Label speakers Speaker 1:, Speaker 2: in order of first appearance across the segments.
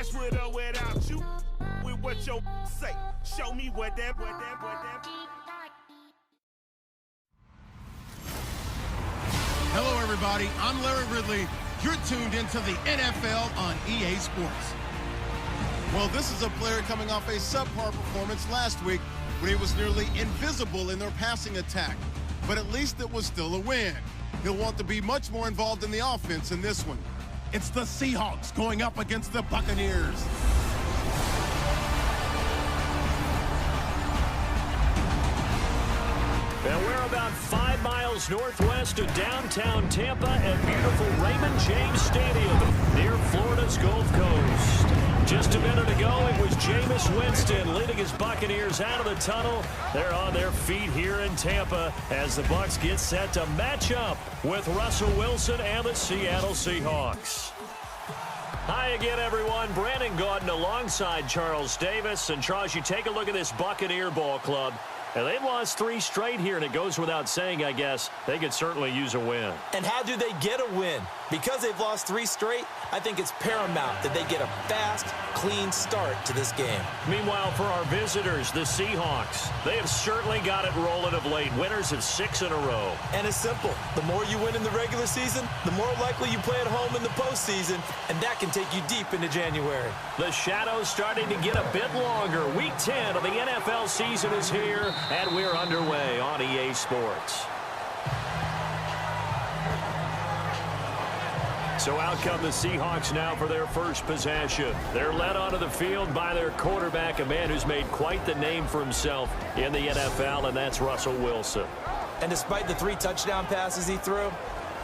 Speaker 1: Cash with or without you. With what your say. Show me what that.
Speaker 2: Hello, everybody. I'm Larry Ridley. You're tuned into the NFL on EA Sports. Well, this is a player coming off a subpar performance last week when he was nearly invisible in their passing attack. But at least it was still a win. He'll want to be much more involved in the offense in this one. It's the Seahawks going up against the Buccaneers.
Speaker 3: And we're about 5 miles northwest of downtown Tampa at beautiful Raymond James Stadium near Florida's Gulf Coast. Just a minute ago, it was Jameis Winston leading his Buccaneers out of the tunnel. They're on their feet here in Tampa as the Bucs get set to match up with Russell Wilson and the Seattle Seahawks. Hi again, everyone. Brandon Gaudin alongside Charles Davis. And Charles, you take a look at this Buccaneer ball club. And they've lost 3 straight here, and it goes without saying, I guess, they could certainly use a win.
Speaker 4: And how do they get a win? Because they've lost 3 straight, I think it's paramount that they get a fast, clean start to this game.
Speaker 3: Meanwhile, for our visitors, the Seahawks, they have certainly got it rolling of late. Winners of 6 in a row.
Speaker 4: And it's simple. The more you win in the regular season, the more likely you play at home in the postseason, and that can take you deep into January.
Speaker 3: The shadow's starting to get a bit longer. Week 10 of the NFL season is here, and we're underway on EA Sports. So out come the Seahawks now for their first possession. They're led onto the field by their quarterback, a man who's made quite the name for himself in the NFL, and that's Russell Wilson.
Speaker 4: And despite the 3 touchdown passes he threw,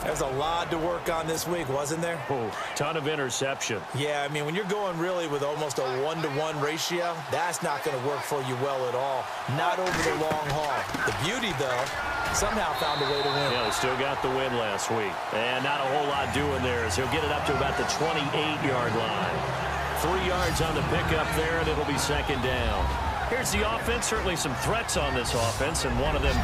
Speaker 4: there's a lot to work on this week, wasn't there?
Speaker 3: Oh, ton of interception.
Speaker 4: Yeah, I mean, when you're going really with almost a 1-to-1 ratio, that's not going to work for you well at all. Not over the long haul. The beauty, though, somehow found a way to win.
Speaker 3: Yeah, they still got the win last week. And not a whole lot doing there as he'll get it up to about the 28-yard line. 3 yards on the pickup there, and it'll be second down. Here's the offense. Certainly some threats on this offense, and one of them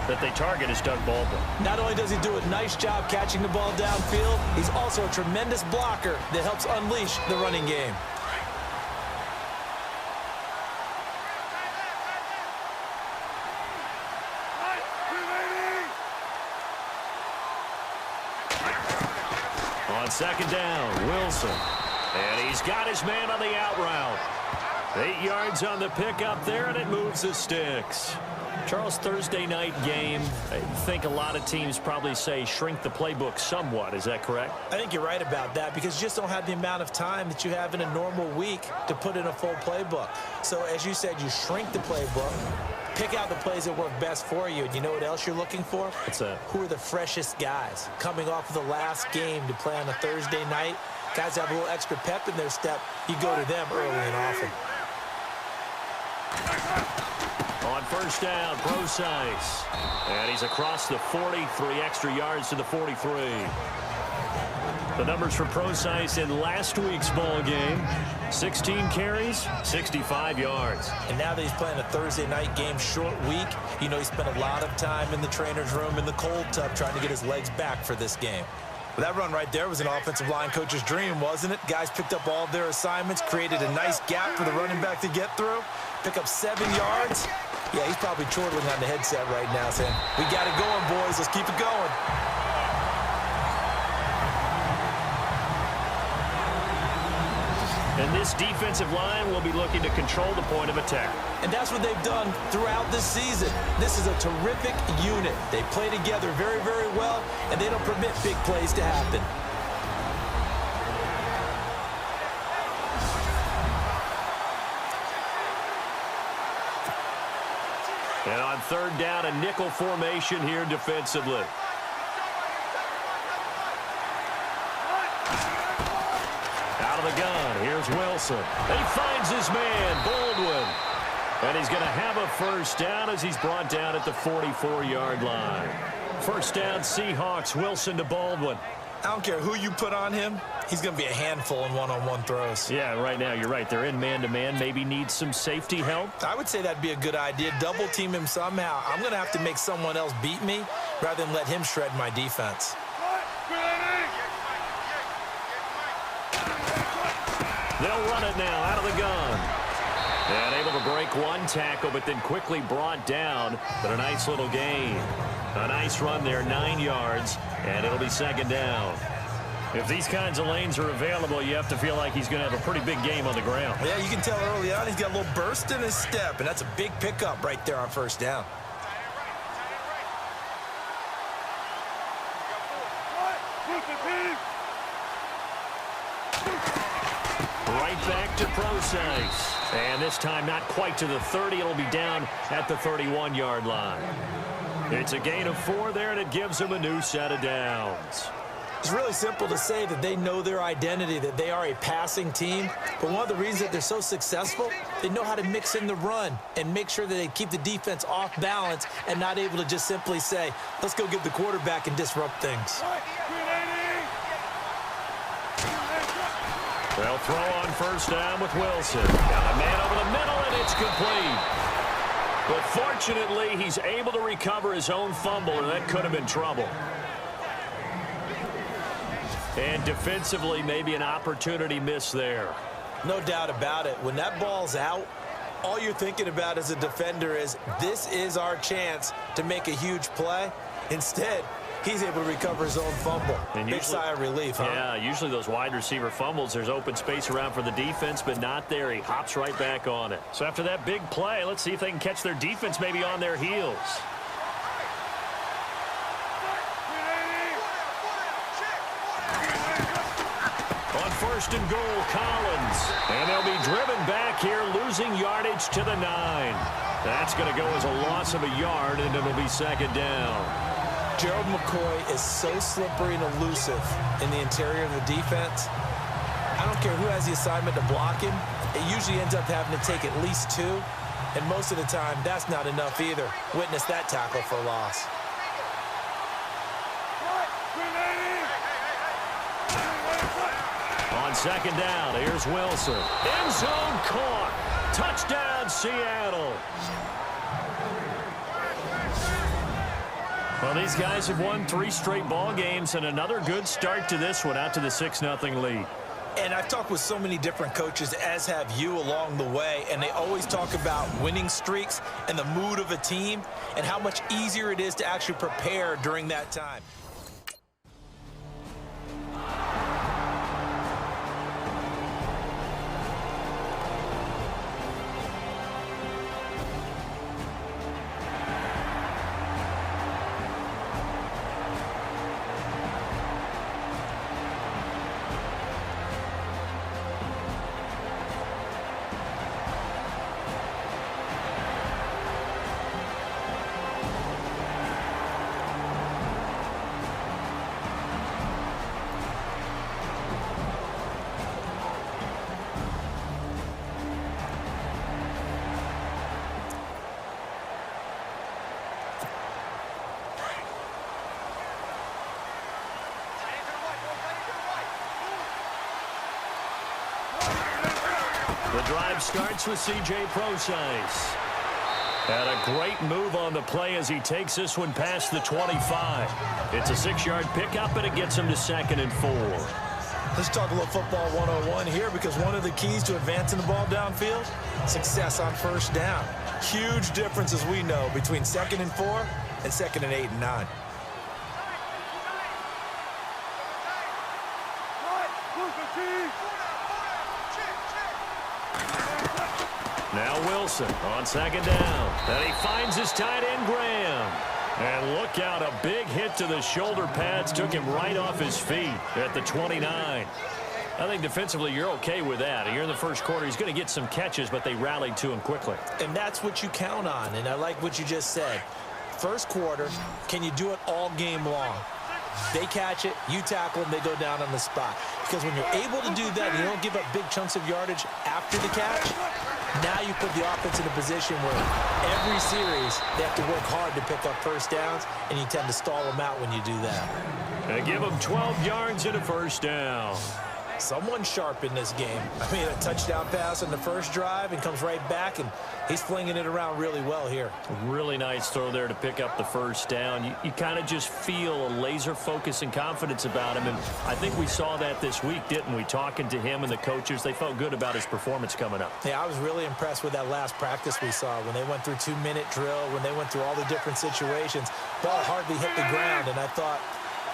Speaker 3: that they target is Doug Baldwin.
Speaker 4: Not only does he do a nice job catching the ball downfield, he's also a tremendous blocker that helps unleash the running game.
Speaker 3: On second down, Wilson. And he's got his man on the out route. 8 yards on the pickup there, and it moves the sticks. Charles, Thursday night game, I think a lot of teams probably say shrink the playbook somewhat. Is that correct?
Speaker 4: I think you're right about that because you just don't have the amount of time that you have in a normal week to put in a full playbook. So as you said, you shrink the playbook, pick out the plays that work best for you, and you know what else you're looking for?
Speaker 3: What's that?
Speaker 4: Who are the freshest guys coming off of the last game to play on a Thursday night? Guys have a little extra pep in their step. You go to them early and often.
Speaker 3: On first down, Procise. And he's across the 40, 3 extra yards to the 43. The numbers for Procise in last week's ball game: 16 carries, 65 yards.
Speaker 4: And now that he's playing a Thursday night game, short week, you know he spent a lot of time in the trainer's room in the cold tub trying to get his legs back for this game. Well, that run right there was an offensive line coach's dream, wasn't it? Guys picked up all of their assignments, created a nice gap for the running back to get through, pick up 7 yards. Yeah, he's probably chortling on the headset right now saying, we got it going, boys. Let's keep it going.
Speaker 3: And this defensive line will be looking to control the point of attack.
Speaker 4: And that's what they've done throughout this season. This is a terrific unit. They play together very, very well, and they don't permit big plays to happen.
Speaker 3: And on third down, a nickel formation here defensively. Out of the gun, here's Wilson. He finds his man, Baldwin. And he's going to have a first down as he's brought down at the 44-yard line. First down, Seahawks, Wilson to Baldwin.
Speaker 4: I don't care who you put on him, he's going to be a handful in one-on-one throws.
Speaker 3: Yeah, right now, you're right. They're in man-to-man. Maybe needs some safety help.
Speaker 4: I would say that'd be a good idea. Double-team him somehow. I'm going to have to make someone else beat me rather than let him shred my defense.
Speaker 3: They'll run it now out of the gun. And able to break one tackle, but then quickly brought down. But a nice little gain. A nice run there, 9 yards, and it'll be second down. If these kinds of lanes are available, you have to feel like he's going to have a pretty big game on the ground.
Speaker 4: Yeah, you can tell early on he's got a little burst in his step, and that's a big pickup right there on first down.
Speaker 3: Right back to Procise. And this time not quite to the 30. It'll be down at the 31-yard line. It's a gain of 4 there, and it gives them a new set of downs.
Speaker 4: It's really simple to say that they know their identity, that they are a passing team. But one of the reasons that they're so successful, they know how to mix in the run and make sure that they keep the defense off balance and not able to just simply say, let's go get the quarterback and disrupt things.
Speaker 3: They'll throw on first down with Wilson. Got a man over the middle, and it's complete. But fortunately, he's able to recover his own fumble, or that could have been trouble. And defensively, maybe an opportunity miss there.
Speaker 4: No doubt about it. When that ball's out, all you're thinking about as a defender is, this is our chance to make a huge play. Instead, he's able to recover his own fumble. And big sigh of relief, huh?
Speaker 3: Yeah, usually those wide receiver fumbles, there's open space around for the defense, but not there. He hops right back on it. So after that big play, let's see if they can catch their defense maybe on their heels. On first and goal, Collins. And they'll be driven back here, losing yardage to the 9. That's going to go as a loss of a yard, and it'll be second down.
Speaker 4: Gerald McCoy is so slippery and elusive in the interior of the defense. I don't care who has the assignment to block him. It usually ends up having to take at least 2. And most of the time, that's not enough either. Witness that tackle for loss.
Speaker 3: On second down, here's Wilson. End zone caught. Touchdown, Seattle. Well, these guys have won 3 straight ball games, and another good start to this one, out to the 6-0 lead.
Speaker 4: And I've talked with so many different coaches, as have you, along the way, and they always talk about winning streaks and the mood of a team and how much easier it is to actually prepare during that time.
Speaker 3: The drive starts with C.J. Procise. And a great move on the play as he takes this one past the 25. It's a 6-yard pickup, and it gets him to 2nd and 4.
Speaker 4: Let's talk a little football 101 here, because one of the keys to advancing the ball downfield, success on first down. Huge difference, as we know, between 2nd and 4 and 2nd and 8 and 9.
Speaker 3: Now Wilson on second down. And he finds his tight end, Graham. And look out, a big hit to the shoulder pads took him right off his feet at the 29. I think defensively you're okay with that. Here in the first quarter, he's going to get some catches, but they rallied to him quickly.
Speaker 4: And that's what you count on, and I like what you just said. First quarter, can you do it all game long? They catch it, you tackle them, they go down on the spot. Because when you're able to do that, you don't give up big chunks of yardage after the catch. Now you put the offense in a position where every series they have to work hard to pick up first downs, and you tend to stall them out when you do that.
Speaker 3: And give them 12 yards and a first down.
Speaker 4: Someone sharp in this game. I mean, a touchdown pass on the first drive and comes right back, and he's flinging it around really well here.
Speaker 3: Really nice throw there to pick up the first down. You kind of just feel a laser focus and confidence about him, and I think we saw that this week, didn't we? Talking to him and the coaches, they felt good about his performance coming up.
Speaker 4: Yeah, I was really impressed with that last practice we saw when they went through 2-minute drill, when they went through all the different situations. Ball hardly hit the ground, and I thought,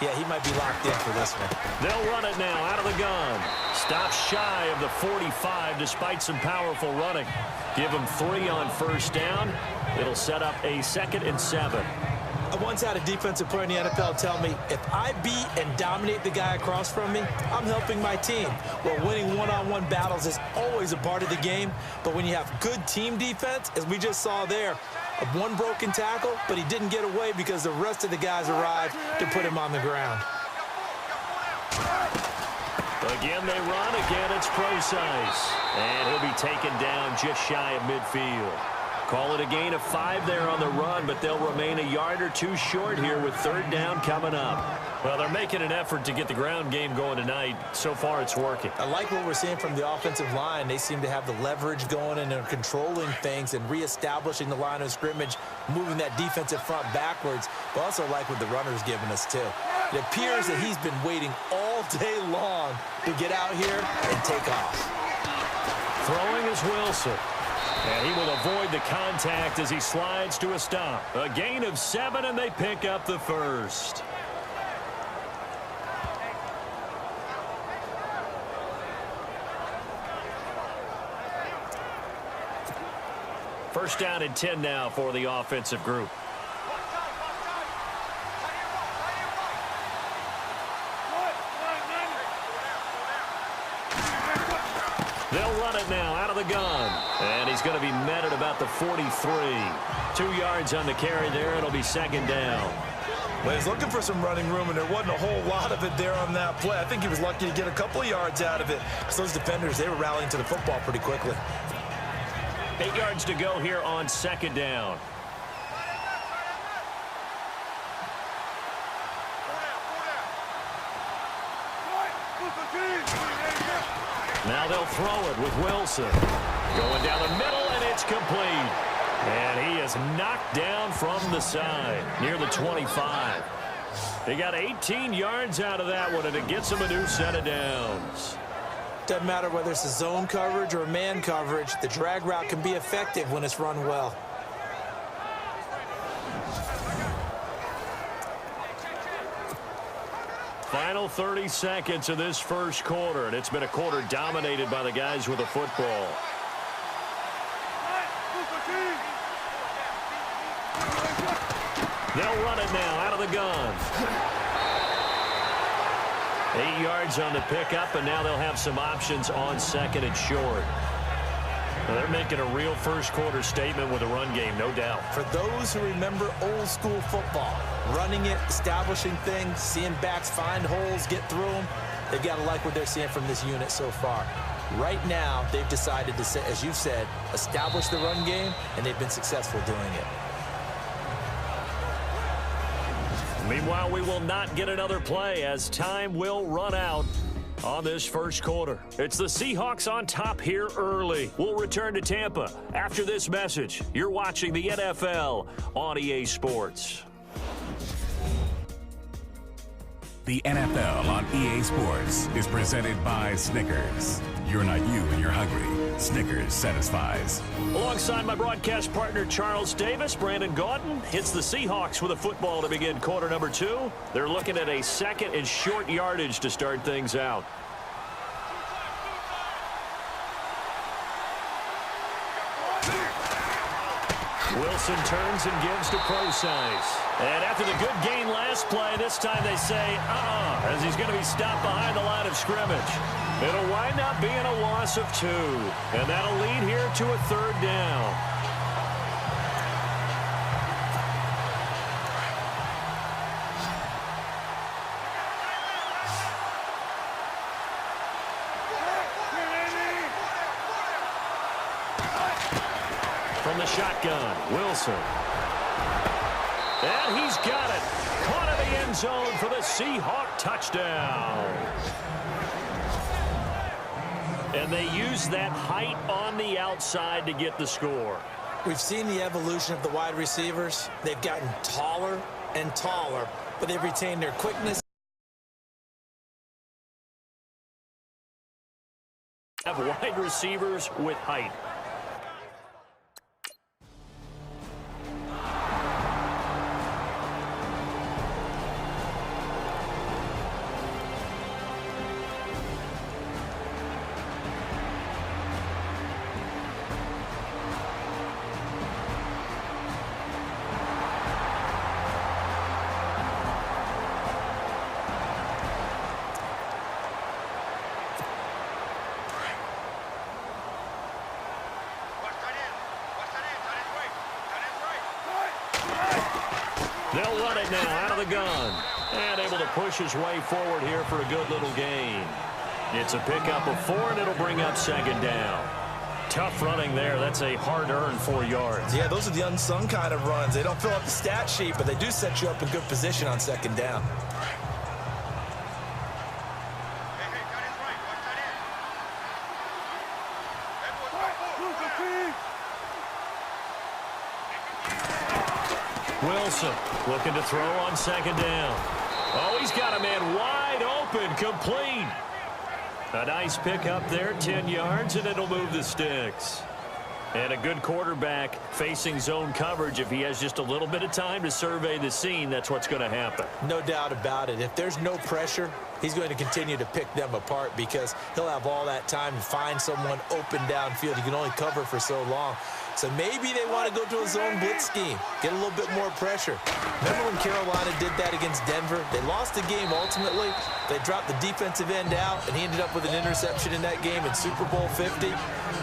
Speaker 4: yeah, he might be locked in for this one.
Speaker 3: They'll run it now out of the gun. Stops shy of the 45 despite some powerful running. Give him 3 on first down. It'll set up a 2nd and 7.
Speaker 4: I once had a defensive player in the NFL tell me, if I beat and dominate the guy across from me, I'm helping my team. Well, winning one-on-one battles is always a part of the game, but when you have good team defense, as we just saw there, one broken tackle, but he didn't get away because the rest of the guys arrived to put him on the ground.
Speaker 3: Again, they run. Again, it's Procise. And he'll be taken down just shy of midfield. Call it a gain of 5 there on the run, but they'll remain a yard or 2 short here with 3rd down coming up. Well, they're making an effort to get the ground game going tonight. So far, it's working.
Speaker 4: I like what we're seeing from the offensive line. They seem to have the leverage going and they're controlling things and reestablishing the line of scrimmage, moving that defensive front backwards. But also like what the runner's giving us, too. It appears that he's been waiting all day long to get out here and take off.
Speaker 3: Throwing is Wilson. And he will avoid the contact as he slides to a stop. A gain of 7, and they pick up the first. First down and 10 now for the offensive group. They'll run it now out of the gun. And he's going to be met at about the 43. 2 yards on the carry there. It'll be 2nd down.
Speaker 4: Well, he's looking for some running room, and there wasn't a whole lot of it there on that play. I think he was lucky to get a couple of yards out of it. Because those defenders, they were rallying to the football pretty quickly.
Speaker 3: 8 yards to go here on 2nd down. Now they'll throw it with Wilson. Going down the middle, and it's complete. And he is knocked down from the side near the 25. They got 18 yards out of that one, and it gets him a new set of downs.
Speaker 4: Doesn't matter whether it's a zone coverage or man coverage, the drag route can be effective when it's run well.
Speaker 3: Final 30 seconds of this first quarter, and it's been a quarter dominated by the guys with the football. They'll run it now out of the gun. 8 yards on the pickup, and now they'll have some options on 2nd and short. Well, they're making a real first quarter statement with a run game, no doubt.
Speaker 4: For those who remember old school football, running it, establishing things, seeing backs find holes, get through them, they've got to like what they're seeing from this unit so far. Right now, they've decided to, as you've said, establish the run game, and they've been successful doing it.
Speaker 3: Meanwhile, we will not get another play as time will run out on this first quarter. It's the Seahawks on top here early. We'll return to Tampa after this message. You're watching the NFL on EA Sports.
Speaker 5: The NFL on EA Sports is presented by Snickers. You're not you when you're hungry. Snickers satisfies.
Speaker 3: Alongside my broadcast partner, Charles Davis, Brandon Gaudin hits the Seahawks with a football to begin quarter number 2. They're looking at a 2nd and short yardage to start things out. Wilson turns and gives to Procise. And after the good gain last play, this time they say, as he's going to be stopped behind the line of scrimmage. It'll wind up being a loss of 2. And that'll lead here to a 3rd down. From the shotgun, Wilson. And he's got it. Caught in the end zone for the Seahawk touchdown. And they use that height on the outside to get the score.
Speaker 4: We've seen the evolution of the wide receivers. They've gotten taller and taller, but they've retained their quickness.
Speaker 3: Have wide receivers with height. They'll run it now out of the gun. And able to push his way forward here for a good little gain. It's a pickup of 4, and it'll bring up second down. Tough running there. That's a hard-earned 4 yards.
Speaker 4: Yeah, those are the unsung kind of runs. They don't fill up the stat sheet, but they do set you up in good position on second down.
Speaker 3: Wilson looking to throw on second down. Oh, he's got a man wide open, complete. A nice pickup there, 10 yards, and it'll move the sticks. And a good quarterback facing zone coverage. If he has just a little bit of time to survey the scene, that's what's going to happen.
Speaker 4: No doubt about it. If there's no pressure, he's going to continue to pick them apart because he'll have all that time to find someone open downfield. He can only cover for so long. So maybe they want to go to a zone blitz scheme, get a little bit more pressure. Remember when Carolina did that against Denver? They lost the game ultimately. They dropped the defensive end out, and he ended up with an interception in that game in Super Bowl 50.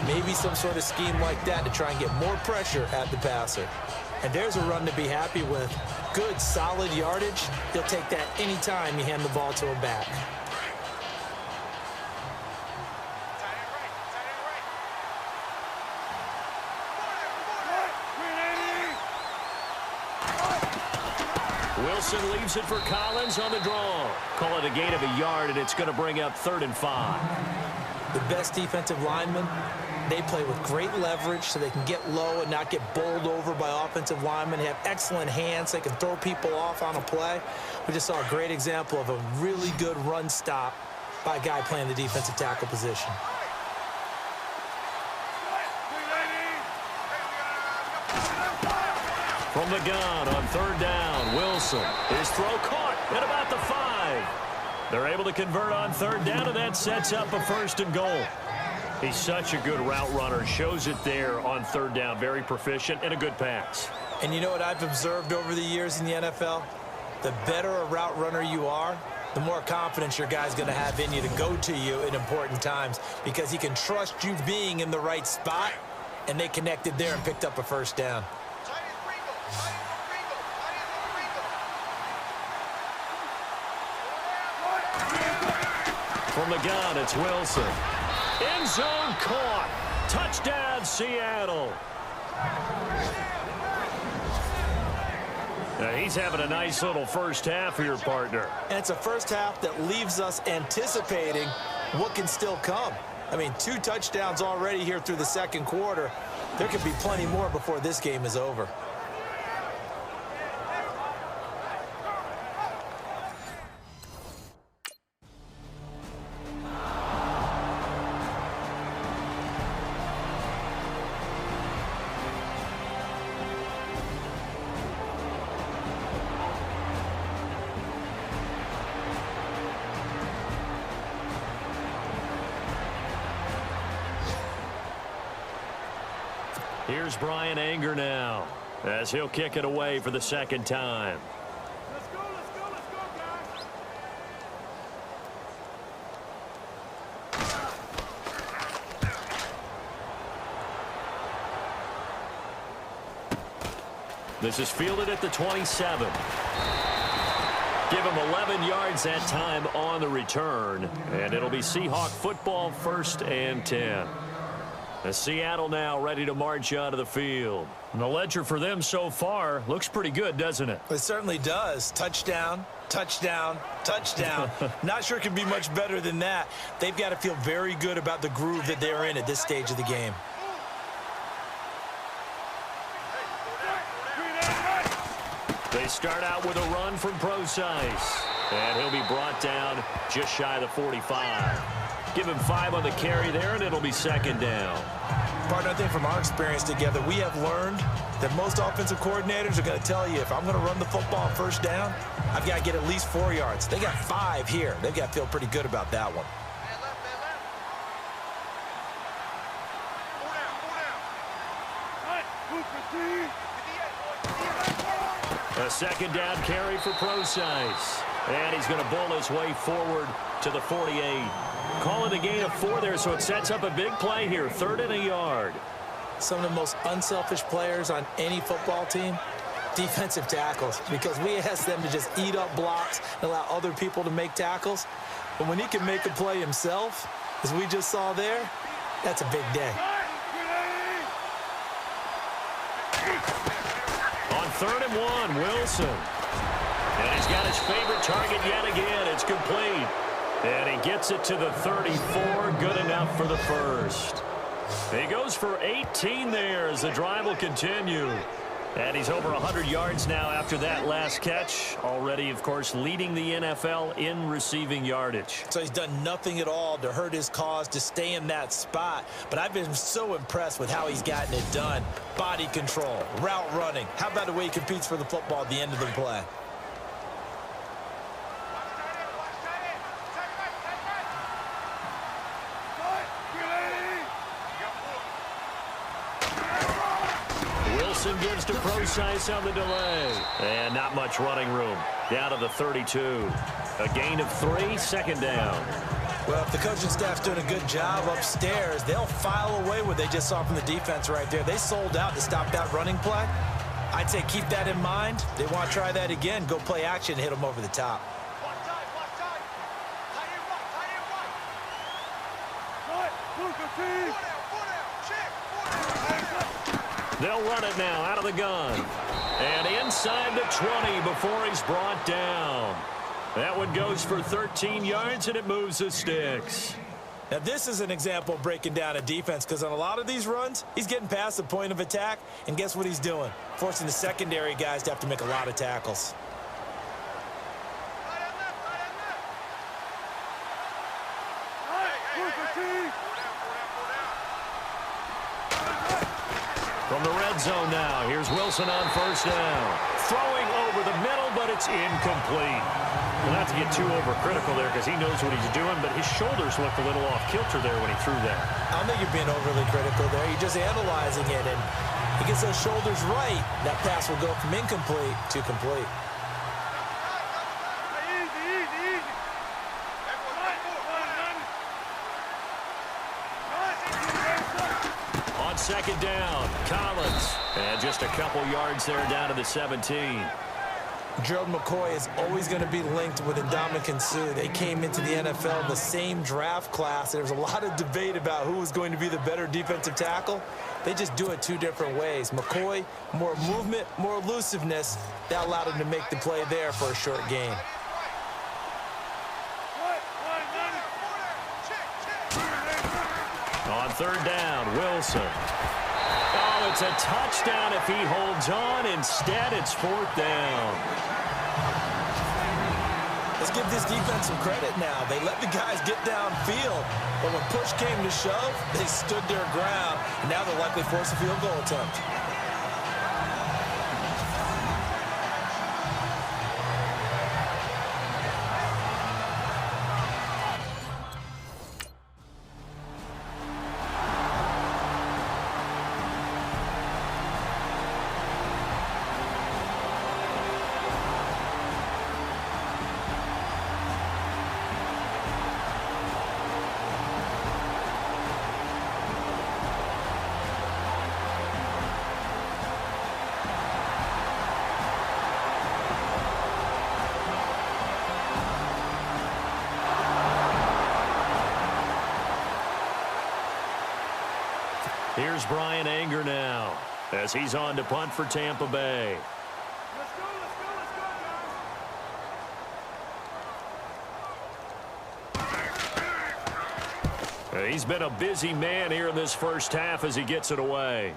Speaker 4: Maybe some sort of scheme like that to try and get more pressure at the passer. And there's a run to be happy with. Good, solid yardage. He'll take that anytime you hand the ball to him back.
Speaker 3: Wilson leaves it for Collins on the draw. Call it a gain of a yard, and it's going to bring up 3rd and 5.
Speaker 4: The best defensive linemen, they play with great leverage so they can get low and not get bowled over by offensive linemen. They have excellent hands. They can throw people off on a play. We just saw a great example of a really good run stop by a guy playing the defensive tackle position.
Speaker 3: From the gun on 3rd down, Wilson. His throw caught at about the 5. They're able to convert on 3rd down, and that sets up a 1st and goal. He's such a good route runner. Shows it there on 3rd down. Very proficient and a good pass.
Speaker 4: And you know what I've observed over the years in the NFL? The better a route runner you are, the more confidence your guy's going to have in you to go to you in important times because he can trust you being in the right spot, and they connected there and picked up a 1st down.
Speaker 3: From the gun, it's Wilson. End zone caught. Touchdown, Seattle. Now he's having a nice little first half here, partner.
Speaker 4: And it's a first half that leaves us anticipating what can still come. I mean, 2 touchdowns already here through the 2nd quarter. There could be plenty more before this game is over.
Speaker 3: Here's Brian Anger now as he'll kick it away for the 2nd time.
Speaker 1: Let's go, guys.
Speaker 3: This is fielded at the 27. Give him 11 yards that time on the return, and it'll be Seahawk football, 1st and 10. As Seattle now ready to march onto the field. And the ledger for them so far looks pretty good, doesn't it?
Speaker 4: It certainly does. Touchdown, touchdown, touchdown. Not sure it can be much better than that. They've got to feel very good about the groove that they're in at this stage of the game.
Speaker 3: They start out with a run from Procise. And he'll be brought down just shy of the 45. Give him 5 on the carry there, and it'll be second down.
Speaker 4: Partner, I think from our experience together, we have learned that most offensive coordinators are going to tell you, if I'm going to run the football on first down, I've got to get at least 4 yards. They got 5 here. They've got to feel pretty good about that one.
Speaker 3: A second down carry for Procise. And he's going to bowl his way forward to the 48. Calling a gain of 4 there, so it sets up a big play here. 3rd and a yard.
Speaker 4: Some of the most unselfish players on any football team, defensive tackles, because we ask them to just eat up blocks and allow other people to make tackles. But when he can make a play himself, as we just saw there, that's a big day.
Speaker 3: On 3rd and 1, Wilson. And he's got his favorite target yet again. It's complete. And he gets it to the 34. Good enough for the first. He goes for 18 there as the drive will continue. And he's over 100 yards now after that last catch. Already, of course, leading the NFL in receiving yardage.
Speaker 4: So he's done nothing at all to hurt his cause, to stay in that spot. But I've been so impressed with how he's gotten it done. Body control, route running. How about the way he competes for the football at the end of the play?
Speaker 3: Wilson gives to Procise on the delay. And not much running room. Down to the 32. A gain of 3, 2nd down.
Speaker 4: Well, if the coaching staff's doing a good job upstairs, they'll file away what they just saw from the defense right there. They sold out to stop that running play. I'd say keep that in mind. They want to try that again. Go play action, hit them over the top.
Speaker 3: They'll run it now out of the gun. And inside the 20 before he's brought down. That one goes for 13 yards, and it moves the sticks.
Speaker 4: Now, this is an example of breaking down a defense, because on a lot of these runs, he's getting past the point of attack, and guess what he's doing? Forcing the secondary guys to have to make a lot of tackles.
Speaker 3: From the red zone now, here's Wilson on first down. Throwing over the middle, but it's incomplete. Well, not to get too overcritical there because he knows what he's doing, but his shoulders looked a little off kilter there when he threw that.
Speaker 4: I don't think you're being overly critical there. You're just analyzing it, and he gets those shoulders right. That pass will go from incomplete to complete.
Speaker 3: On second down, Collins. And just a couple yards there down to the 17.
Speaker 4: Gerald McCoy is always going to be linked with Ndamukong Suh. They came into the NFL in the same draft class. There was a lot of debate about who was going to be the better defensive tackle. They just do it 2 different ways. McCoy, more movement, more elusiveness. That allowed him to make the play there for a short gain.
Speaker 3: On third down, Wilson. Oh, it's a touchdown if he holds on. Instead, it's 4th down.
Speaker 4: Let's give this defense some credit now. They let the guys get downfield, but when push came to shove, they stood their ground, and now they'll likely force a field goal attempt.
Speaker 3: Here's Brian Anger now as he's on to punt for Tampa Bay. He's been a busy man here in this first half as he gets it away.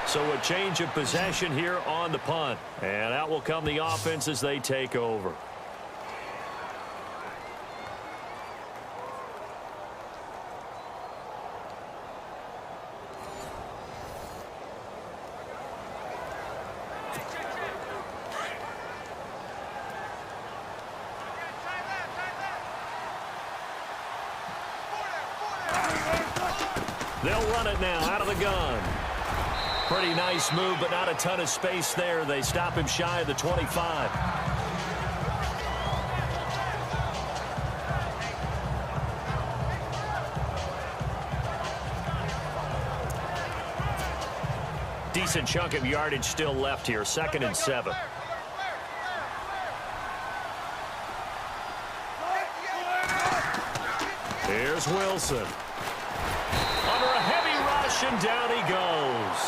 Speaker 3: So a change of possession here on the punt. And out will come the offense as they take over. They'll run it now out of the gun. Pretty nice move, but not a ton of space there. They stop him shy of the 25. Decent chunk of yardage still left here. 2nd and 7. Here's Wilson. Under a heavy rush, and down he goes.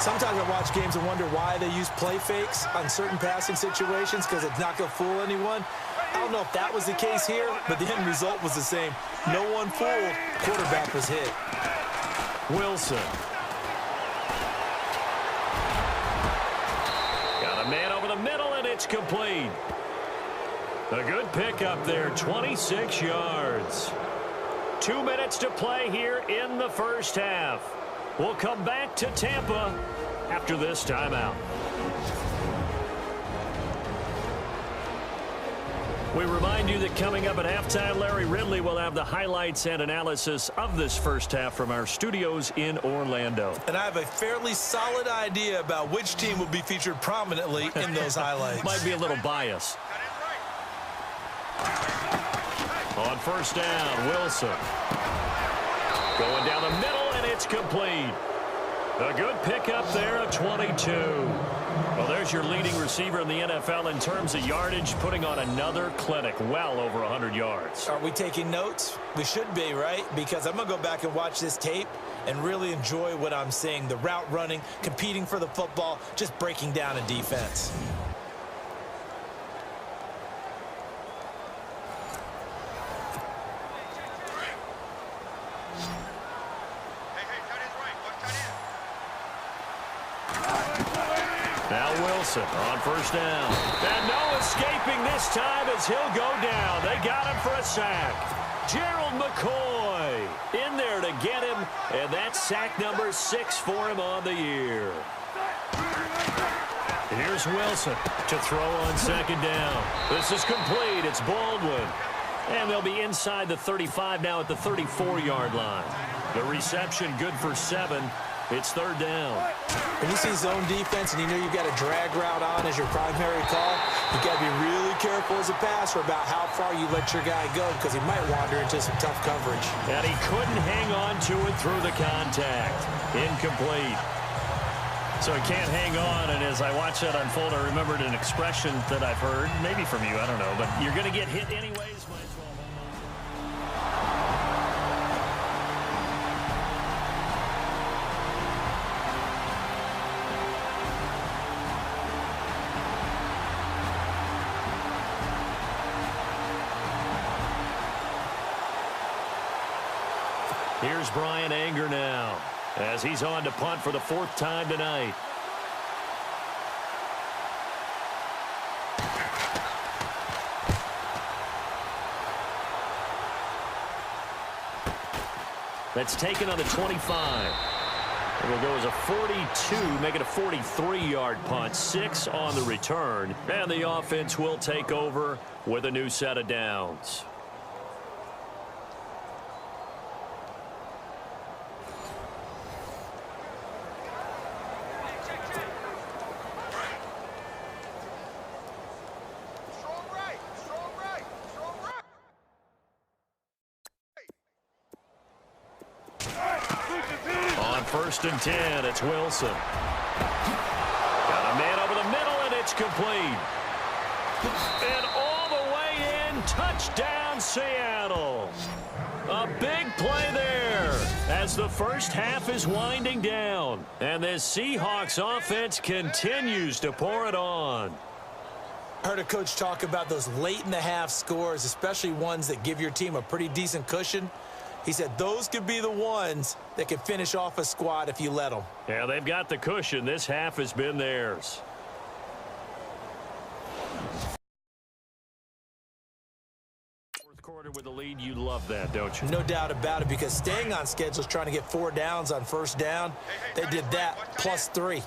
Speaker 4: Sometimes I watch games and wonder why they use play fakes on certain passing situations because it's not going to fool anyone. I don't know if that was the case here, but the end result was the same. No one fooled. Quarterback was hit.
Speaker 3: Wilson. Got a man over the middle, and it's complete. A good pickup there, 26 yards. 2 minutes to play here in the first half. We'll come back to Tampa after this timeout. We remind you that coming up at halftime, Larry Ridley will have the highlights and analysis of this first half from our studios in Orlando.
Speaker 4: And I have a fairly solid idea about which team will be featured prominently in those highlights.
Speaker 3: Might be a little biased. On first down, Wilson. Going down the middle, and it's complete. A good pickup there at 22. Well, there's your leading receiver in the NFL in terms of yardage, putting on another clinic, well over 100 yards.
Speaker 4: Are we taking notes? We should be, right? Because I'm going to go back and watch this tape and really enjoy what I'm seeing. The route running, competing for the football, just breaking down a defense.
Speaker 3: Now Wilson on first down. And no escaping this time as he'll go down. They got him for a sack. Gerald McCoy in there to get him, and that's sack number 6 for him on the year. Here's Wilson to throw on second down. This is complete. It's Baldwin. And they'll be inside the 35 now at the 34-yard line. The reception good for 7. It's third down.
Speaker 4: When you see zone defense and you know you've got a drag route on as your primary call, you've got to be really careful as a passer about how far you let your guy go because he might wander into some tough coverage.
Speaker 3: And he couldn't hang on to it through the contact. Incomplete. So he can't hang on, and as I watch that unfold, I remembered an expression that I've heard, maybe from you, I don't know, but you're going to get hit anyways, might as well. Here's Brian Anger now as he's on to punt for the 4th time tonight. That's taken on the 25. It'll go as a 42, make it a 43-yard punt. 6 on the return, and the offense will take over with a new set of downs. First and 10, it's Wilson. Got a man over the middle, and it's complete. And all the way in, touchdown Seattle. A big play there as the first half is winding down. And this Seahawks offense continues to pour it on.
Speaker 4: I heard a coach talk about those late-in-the-half scores, especially ones that give your team a pretty decent cushion. He said those could be the ones that can finish off a squad if you let them.
Speaker 3: Yeah, they've got the cushion. This half has been theirs. Fourth quarter with the lead, you love that, don't you?
Speaker 4: No doubt about it, because staying on schedule is trying to get 4 downs on first down. They did that, +3.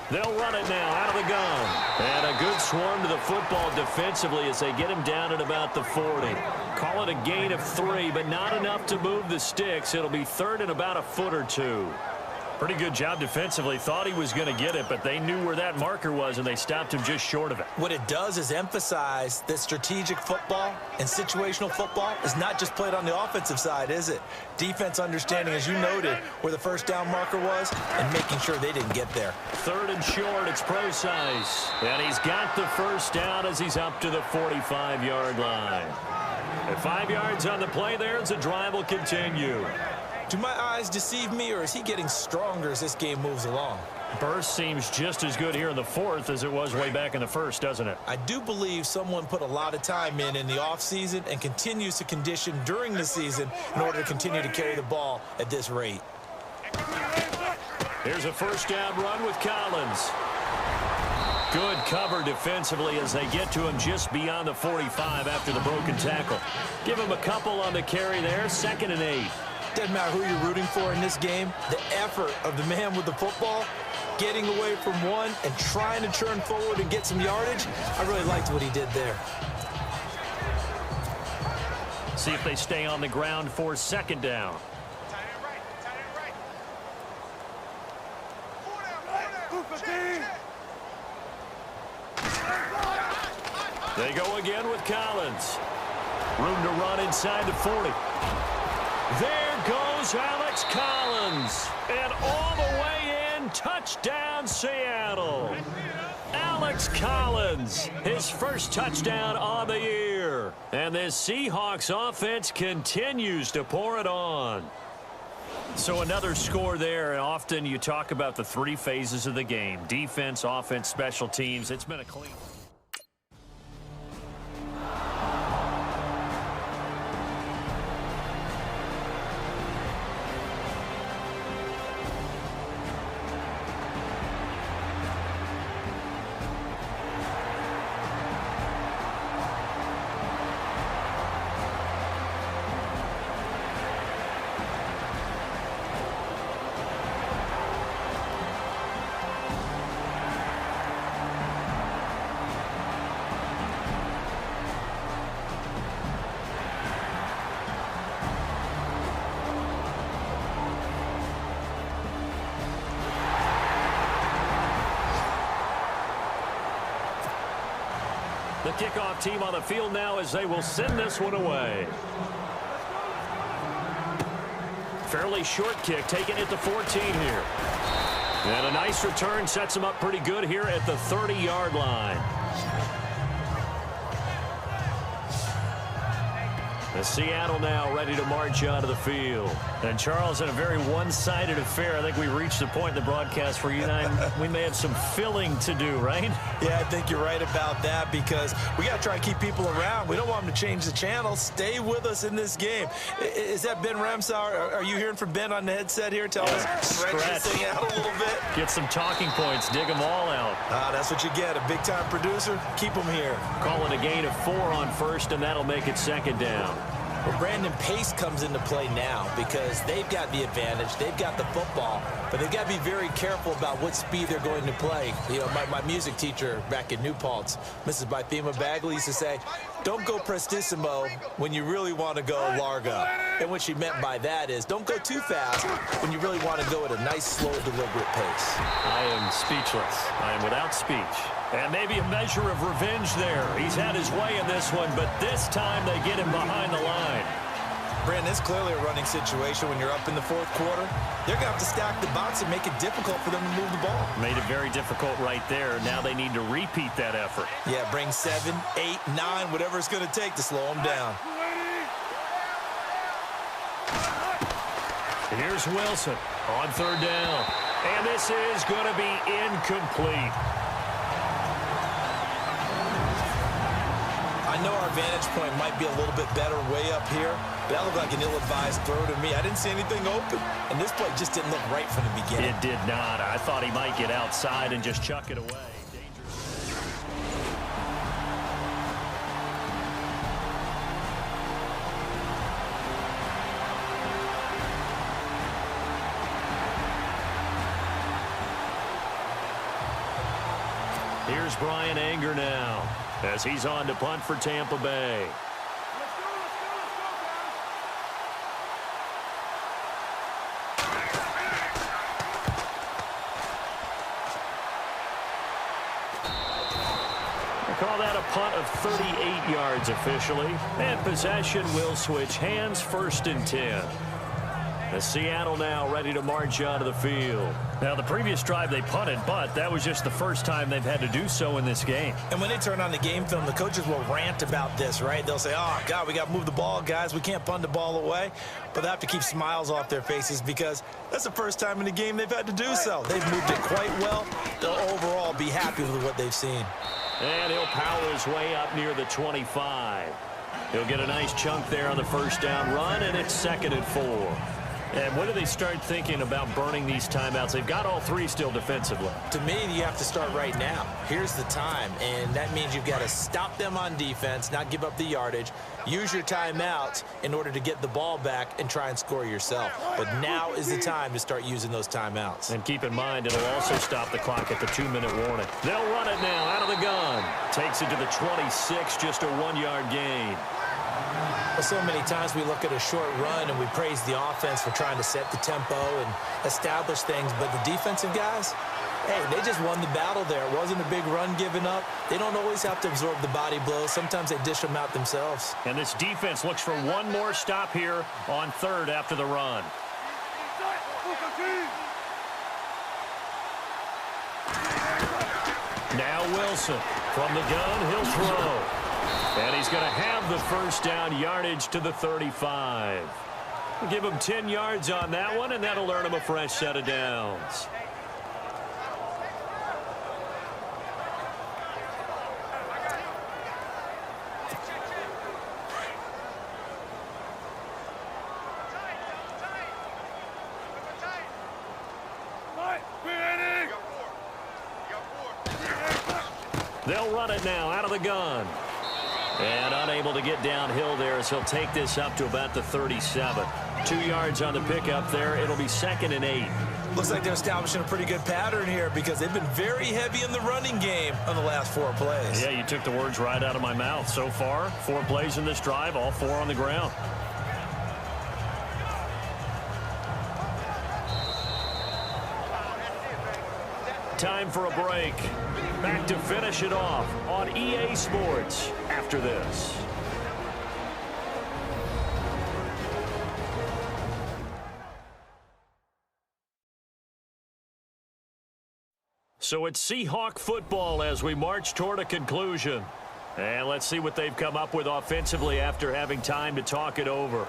Speaker 3: They'll run it now out of the gun. And a good swarm to the football defensively as they get him down at about the 40. Call it a gain of 3, but not enough to move the sticks. It'll be third and about a foot or 2. Pretty good job defensively. Thought he was going to get it, but they knew where that marker was, and they stopped him just short of it.
Speaker 4: What it does is emphasize that strategic football and situational football is not just played on the offensive side, is it? Defense understanding, as you noted, where the first down marker was and making sure they didn't get there.
Speaker 3: Third and short, it's Procise. And he's got the first down as he's up to the 45-yard line. At 5 yards on the play there as the drive will continue.
Speaker 4: Do my eyes deceive me, or is he getting stronger as this game moves along?
Speaker 3: Burst seems just as good here in the fourth as it was way back in the first, doesn't it?
Speaker 4: I do believe someone put a lot of time in the offseason and continues to condition during the season in order to continue to carry the ball at this rate.
Speaker 3: Here's a first down run with Collins. Good cover defensively as they get to him just beyond the 45 after the broken tackle. Give him a couple on the carry there, 2nd and 8.
Speaker 4: Doesn't matter who you're rooting for in this game, the effort of the man with the football, getting away from one and trying to turn forward and get some yardage, I really liked what he did there.
Speaker 3: See if they stay on the ground for 2nd down. They go again with Collins. Room to run inside the 40. There goes Alex Collins. And all the way in, touchdown Seattle. Alex Collins, his first touchdown on the year. And this Seahawks offense continues to pour it on. So another score there, and often you talk about the 3 phases of the game. Defense, offense, special teams. It's been a clean... The kickoff team on the field now as they will send this one away. Fairly short kick taken at the 14 here. And a nice return sets them up pretty good here at the 30-yard line. The Seattle now ready to march onto the field. And Charles, in a very one-sided affair, I think we reached the point in the broadcast where you and I, we may have some filling to do, right?
Speaker 4: Yeah, I think you're right about that, because we got to try and keep people around. We don't want them to change the channel. Stay with us in this game. Is that Ben Ramsauer? Are you hearing from Ben on the headset here? Tell us, stretch this thing out a little bit.
Speaker 3: Get some talking points. Dig them all out.
Speaker 4: That's what you get. A big-time producer. Keep them here.
Speaker 3: Call it a gain of 4 on first, and that'll make it 2nd down.
Speaker 4: Well, Brandon Pace comes into play now because they've got the advantage. They've got the football, but they've got to be very careful about what speed they're going to play. You know, my music teacher back in New Paltz, Mrs. Bythema Bagley, used to say, don't go prestissimo when you really want to go largo. And what she meant by that is don't go too fast when you really want to go at a nice, slow, deliberate pace.
Speaker 3: I am speechless. I am without speech. And maybe a measure of revenge there. He's had his way in this one, but this time they get him behind the line.
Speaker 4: Brandon, it's clearly a running situation when you're up in the 4th quarter. They're going to have to stack the box and make it difficult for them to move the ball.
Speaker 3: Made it very difficult right there. Now they need to repeat that effort.
Speaker 4: Yeah, bring 7, 8, 9, whatever it's going to take to slow them down.
Speaker 3: Here's Wilson. On third down. And this is going to be incomplete.
Speaker 4: I know our vantage point might be a little bit better way up here, but that looked like an ill-advised throw to me. I didn't see anything open, and this play just didn't look right from the beginning.
Speaker 3: It did not. I thought he might get outside and just chuck it away. Here's Brian Anger now as he's on to punt for Tampa Bay. Call that a punt of 38 yards officially. And possession will switch hands, 1st and 10. As Seattle now ready to march out of the field. Now, the previous drive they punted, but that was just the first time they've had to do so in this game.
Speaker 4: And when they turn on the game film, the coaches will rant about this, right? They'll say, oh, God, we got to move the ball, guys. We can't punt the ball away. But they have to keep smiles off their faces because that's the first time in the game they've had to do so. They've moved it quite well. They'll overall be happy with what they've seen.
Speaker 3: And he'll power his way up near the 25. He'll get a nice chunk there on the first down run, and it's 2nd and 4. And when do they start thinking about burning these timeouts? They've got all 3 still defensively.
Speaker 4: To me, you have to start right now. Here's the time, and that means you've got to stop them on defense, not give up the yardage, use your timeouts in order to get the ball back and try and score yourself. But now is the time to start using those timeouts.
Speaker 3: And keep in mind, it'll also stop the clock at the 2-minute warning. They'll run it now out of the gun. Takes it to the 26, just a 1-yard gain.
Speaker 4: Well, so many times we look at a short run and we praise the offense for trying to set the tempo and establish things, but the defensive guys, hey, they just won the battle there. It wasn't a big run given up. They don't always have to absorb the body blows. Sometimes they dish them out themselves.
Speaker 3: And this defense looks for one more stop here on 3rd after the run. Now Wilson from the gun, he'll throw. And he's going to have the first down, yardage to the 35. We'll give him 10 yards on that one, and that'll earn him a fresh set of downs. They'll run it now out of the gun. And unable to get downhill there as he'll take this up to about the 37. 2 yards on the pickup there. It'll be 2nd and 8.
Speaker 4: Looks like they're establishing a pretty good pattern here because they've been very heavy in the running game on the last 4 plays.
Speaker 3: Yeah, you took the words right out of my mouth. So far, 4 plays in this drive, all 4 on the ground. Time for a break. Back to finish it off on EA Sports after this. So it's Seahawk football as we march toward a conclusion. And let's see what they've come up with offensively after having time to talk it over.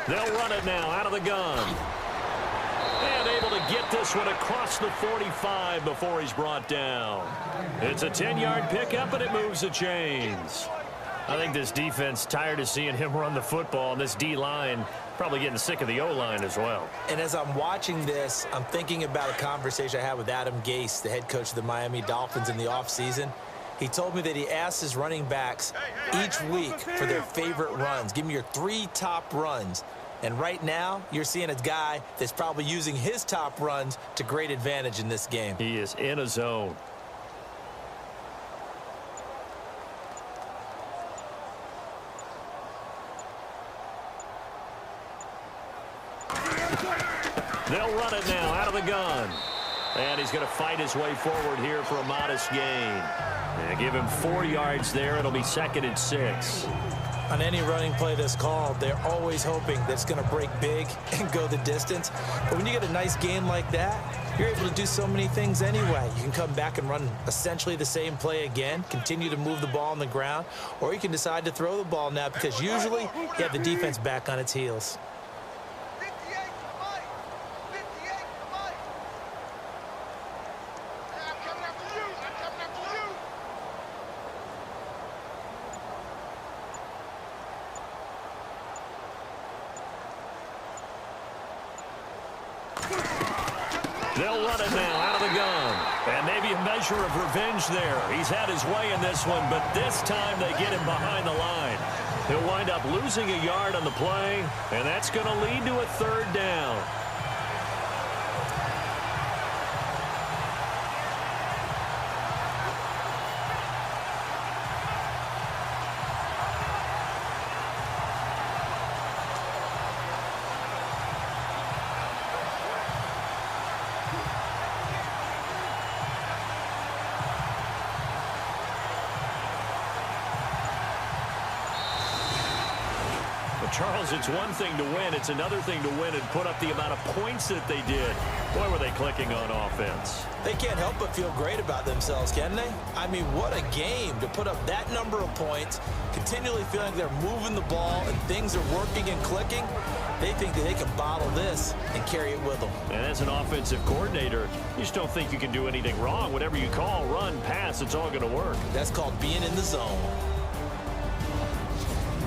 Speaker 3: They'll run it now out of the gun. And able to get this one across the 45 before he's brought down. It's a 10-yard pickup, and it moves the chains. I think this defense tired of seeing him run the football, and this D-line probably getting sick of the O-line as well.
Speaker 4: And as I'm watching this, I'm thinking about a conversation I had with Adam Gase, the head coach of the Miami Dolphins in the offseason. He told me that he asked his running backs each week for their favorite runs. Give me your 3 top runs. And right now, you're seeing a guy that's probably using his top runs to great advantage in this game.
Speaker 3: He is in a zone. They'll run it now out of the gun. And he's going to fight his way forward here for a modest gain. And give him 4 yards there. It'll be 2nd and 6.
Speaker 4: On any running play that's called, they're always hoping that it's going to break big and go the distance. But when you get a nice gain like that, you're able to do so many things anyway. You can come back and run essentially the same play again, continue to move the ball on the ground, or you can decide to throw the ball now because usually you have the defense back on its heels.
Speaker 3: They'll run it now out of the gun. And maybe a measure of revenge there. He's had his way in this one, but this time they get him behind the line. He'll wind up losing a yard on the play, and that's going to lead to a third down. Charles, it's one thing to win. It's another thing to win and put up the amount of points that they did. Boy, were they clicking on offense.
Speaker 4: They can't help but feel great about themselves, can they? I mean, what a game to put up that number of points, continually feeling they're moving the ball and things are working and clicking. They think that they can bottle this and carry it with them.
Speaker 3: And as an offensive coordinator, you just don't think you can do anything wrong. Whatever you call, run, pass, it's all going to work.
Speaker 4: That's called being in the zone.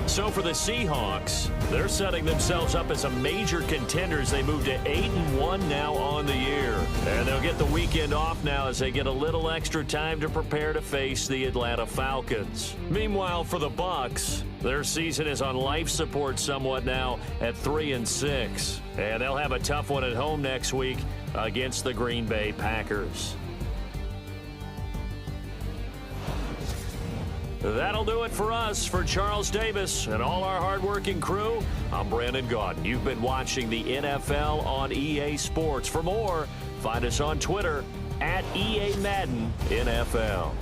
Speaker 3: So for the Seahawks, they're setting themselves up as a major contender as they move to 8-1 now on the year. And they'll get the weekend off now as they get a little extra time to prepare to face the Atlanta Falcons. Meanwhile, for the Bucs, their season is on life support somewhat now at 3-6. And they'll have a tough one at home next week against the Green Bay Packers. That'll do it for us. For Charles Davis and all our hardworking crew, I'm Brandon Gaudin. You've been watching the NFL on EA Sports. For more, find us on Twitter at EA Madden NFL.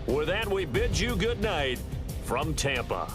Speaker 3: With that, we bid you good night from Tampa.